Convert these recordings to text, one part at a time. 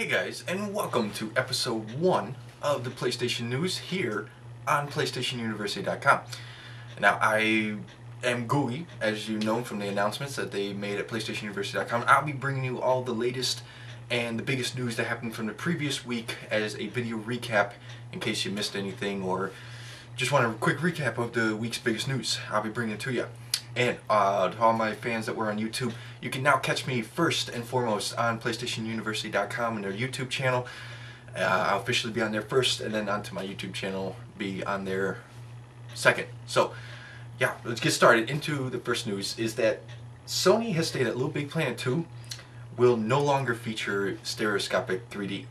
Hey guys, and welcome to episode 1 of the PlayStation News here on PlayStationUniversity.com. Now, I am Gooey, as you know from the announcements that they made at PlayStationUniversity.com. I'll be bringing you all the latest and the biggest news that happened from the previous week as a video recap in case you missed anything or just want a quick recap of the week's biggest news. I'll be bringing it to you. And to all my fans that were on YouTube, you can now catch me first and foremost on PlayStationUniversity.com and their YouTube channel. I'll officially be on there first, and then onto my YouTube channel, be on there second. So, yeah, let's get started. Into the first news is that Sony has stated that Little Big Planet 2 will no longer feature stereoscopic 3D.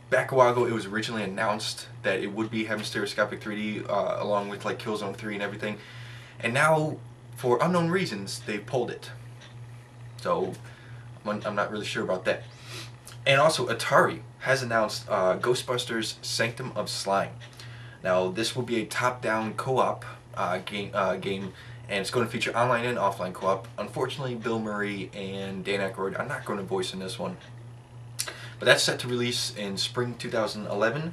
Back a while ago, it was originally announced that it would be having stereoscopic 3D along with like Killzone 3 and everything. And now, for unknown reasons, they pulled it. So, I'm not really sure about that. And also, Atari has announced Ghostbusters Sanctum of Slime. Now, this will be a top-down co-op game, and it's going to feature online and offline co-op. Unfortunately, Bill Murray and Dan Aykroyd are not going to voice in this one. But that's set to release in spring 2011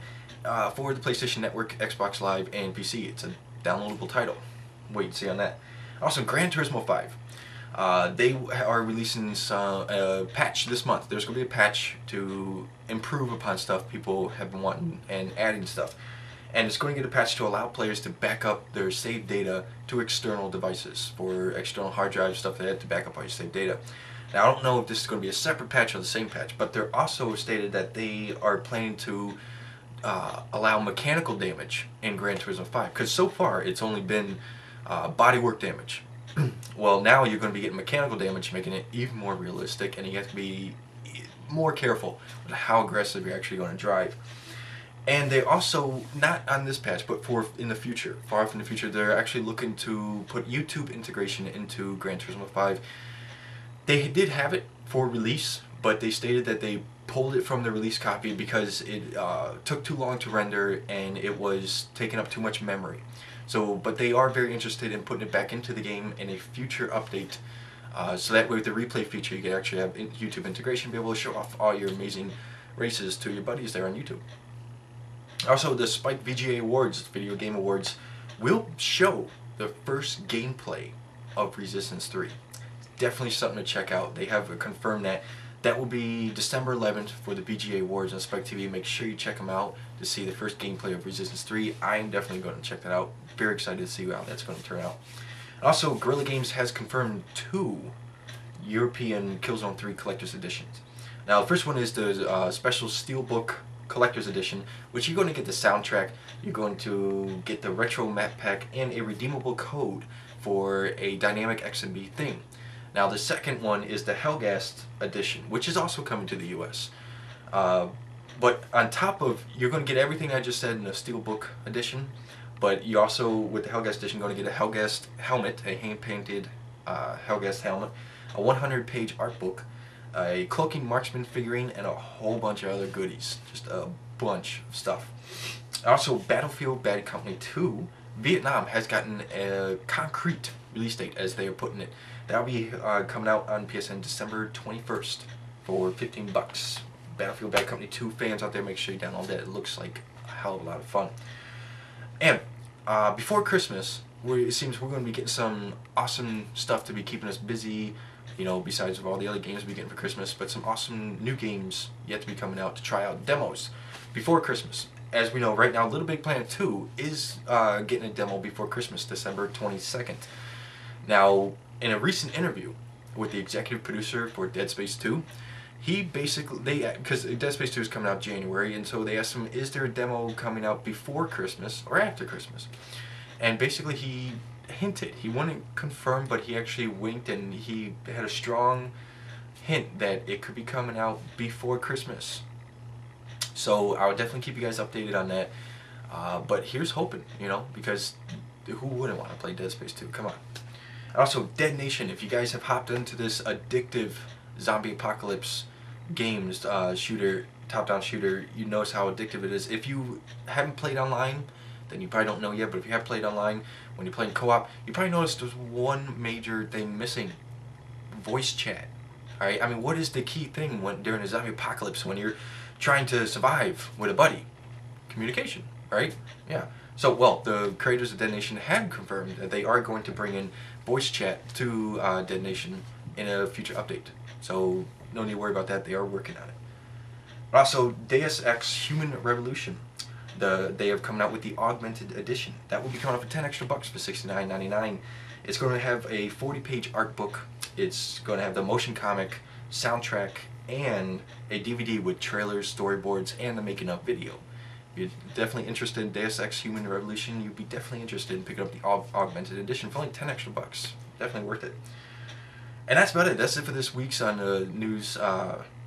for the PlayStation Network, Xbox Live, and PC. It's a downloadable title. Wait and see on that. Also, Gran Turismo 5. They are releasing a patch this month. There's going to be a patch to improve upon stuff people have been wanting and adding stuff. And it's going to get a patch to allow players to back up their saved data to external devices for external hard drive stuff they have to back up all your saved data. Now, I don't know if this is going to be a separate patch or the same patch, but they're also stated that they are planning to allow mechanical damage in Gran Turismo 5. Because so far, it's only been bodywork damage. Well, now you're going to be getting mechanical damage, making it even more realistic, and you have to be more careful with how aggressive you're actually going to drive. And they also, not on this patch, but for in the future, far off in the future, they're actually looking to put YouTube integration into Gran Turismo 5. They did have it for release, but they stated that they pulled it from the release copy because it took too long to render and it was taking up too much memory. So, but they are very interested in putting it back into the game in a future update. So that way with the replay feature, you can actually have YouTube integration, be able to show off all your amazing races to your buddies there on YouTube. Also, the Spike VGA Awards, Video Game Awards, will show the first gameplay of Resistance 3. Definitely something to check out. They have confirmed that. That will be December 11th for the VGA Awards on Spike TV. Make sure you check them out to see the first gameplay of Resistance 3. I'm definitely going to check that out. Very excited to see how that's going to turn out. Also, Guerrilla Games has confirmed 2 European Killzone 3 Collector's Editions. Now, the first one is the special Steelbook Collector's Edition, which you're going to get the soundtrack, you're going to get the retro map pack, and a redeemable code for a dynamic XMB theme. Now, the second one is the Hellgast edition, which is also coming to the US. But on top of, you're going to get everything I just said in the Steelbook edition, but you also, with the Hellgast edition, going to get a Hellgast helmet, a hand-painted Hellgast helmet, a 100-page art book, a Cloaking Marksman figurine, and a whole bunch of other goodies. Just a bunch of stuff. Also, Battlefield Bad Company 2 Vietnam has gotten a concrete release date, as they are putting it. That'll be coming out on PSN December 21st for $15. Battlefield Bad Company 2 fans out there, make sure you download that. It looks like a hell of a lot of fun. And before Christmas, it seems we're going to be getting some awesome stuff to be keeping us busy, you know, besides of all the other games we're getting for Christmas, but some awesome new games yet to be coming out to try out demos before Christmas. As we know, right now, Little Big Planet 2 is getting a demo before Christmas, December 22nd. Now, in a recent interview with the executive producer for Dead Space 2, he basically, because Dead Space 2 is coming out January, and so they asked him, is there a demo coming out before Christmas or after Christmas? And basically he hinted, he wouldn't confirm, but he actually winked and he had a strong hint that it could be coming out before Christmas. So I would definitely keep you guys updated on that. But here's hoping, you know, because who wouldn't want to play Dead Space 2? Come on. Also, Dead Nation, if you guys have hopped into this addictive zombie apocalypse games, shooter, top-down shooter, you notice how addictive it is. If you haven't played online, then you probably don't know yet, but if you have played online, when you're playing co-op, you probably noticed there's one major thing missing. Voice chat. Alright, I mean, what is the key thing when during a zombie apocalypse when you're trying to survive with a buddy? Communication, right? Yeah. So, well, the creators of Dead Nation have confirmed that they are going to bring in voice chat to Dead Nation in a future update. So, no need to worry about that. They are working on it. But also, Deus Ex Human Revolution. They have come out with the Augmented Edition. That will be coming up for 10 extra bucks for $69.99. It's going to have a 40-page art book. It's going to have the motion comic, soundtrack, and a DVD with trailers, storyboards, and the making of video. If you're definitely interested in Deus Ex Human Revolution, you'd be definitely interested in picking up the Augmented Edition for only 10 extra bucks. Definitely worth it. And that's about it. That's it for this week's on the news.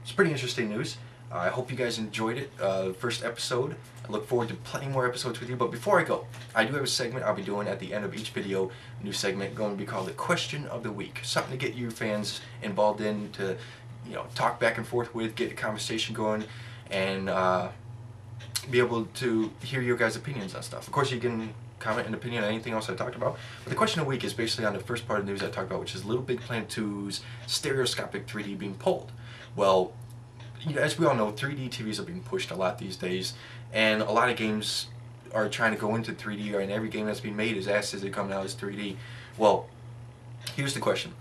It's pretty interesting news. I hope you guys enjoyed it. First episode. I look forward to plenty more episodes with you. But before I go, I do have a segment I'll be doing at the end of each video. A new segment going to be called the Question of the Week. Something to get you fans involved in, to talk back and forth with, get a conversation going, and be able to hear your guys' opinions on stuff. Of course, you can comment an opinion on anything else I talked about. But the question of the week is basically on the first part of the news I talked about, which is Little Big Planet 2's stereoscopic 3D being pulled. Well, as we all know, 3D TVs are being pushed a lot these days, and a lot of games are trying to go into 3D, and every game that's being made is asked as it comes out as 3D. Well, here's the question.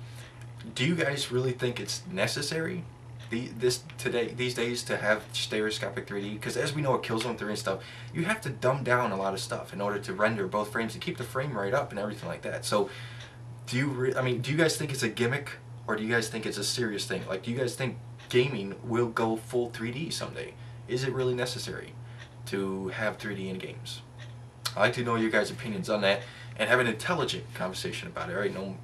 Do you guys really think it's necessary these days to have stereoscopic 3D? Because as we know with Killzone 3 and stuff, you have to dumb down a lot of stuff in order to render both frames and keep the frame rate up and everything like that. So, do you guys think it's a gimmick, or do you guys think it's a serious thing? Like, do you guys think gaming will go full 3D someday? Is it really necessary to have 3D in games? I'd like to know your guys' opinions on that and have an intelligent conversation about it, right? No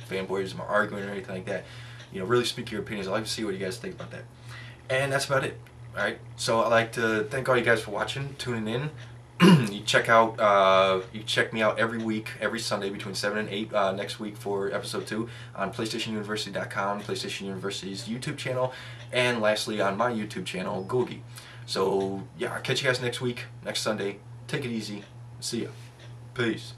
fanboyism or arguing or anything like that. Really speak your opinions. I'd like to see what you guys think about that. And that's about it. Alright, so I'd like to thank all you guys for watching, tuning in. You check me out every week, every Sunday between 7 and 8 next week for episode 2 on PlayStationUniversity.com, PlayStation University's YouTube channel, and lastly on my YouTube channel, Googie. So yeah, I'll catch you guys next week, next Sunday. Take it easy. See ya. Peace.